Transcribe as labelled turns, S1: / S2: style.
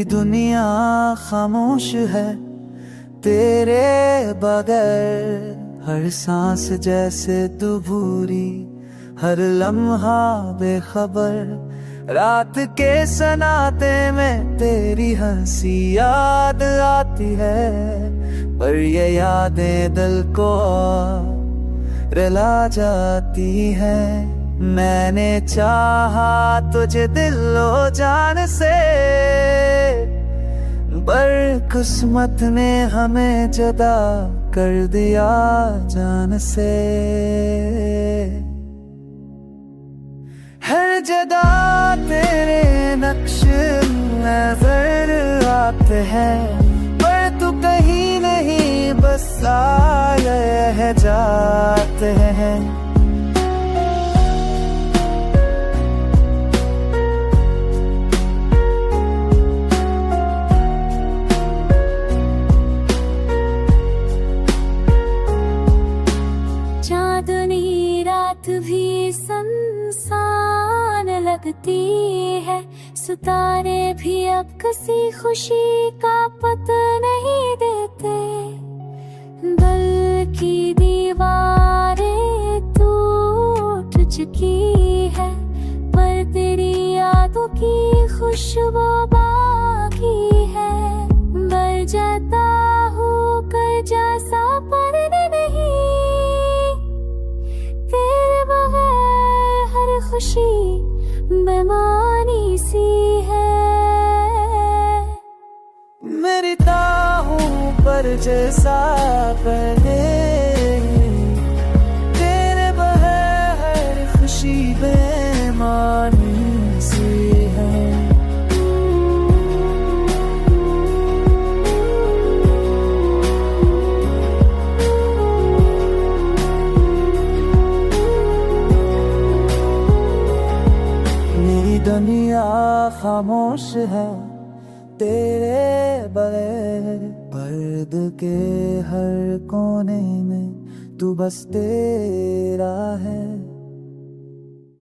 S1: मेरी दुनिया खामोश है तेरे बगैर। हर सांस जैसे दुभूरी, हर लम्हा बेखबर। रात के सन्नाटे में तेरी हंसी याद आती है, पर ये यादें दिल को रुला जाती है। मैंने चाहा तुझे दिलो जान से, पर किस्मत ने हमें जुदा कर दिया जान से। हर जगह तेरे नक्श नजर आते हैं, पर तू कहीं नहीं बस आए रह जाते हैं।
S2: चांदनी रात भी सुनसान लगती है, सितारे भी अब किसी खुशी का पता नहीं देते। दिल की दीवारें टूट चुकी है, पर तेरी यादों की खुशबू बाकी है। मर जाता हूँ कर जैसा पर नहीं, तेरे बगैर हर खुशी बेमानी सी है।
S1: मेरी ताहूं पर जैसा पहले, तेरे बगैर हर खुशी बेमानी सी है। मेरी दुनिया खामोश है तेरे बगैर। पर्द के हर कोने में तू बस तेरा है।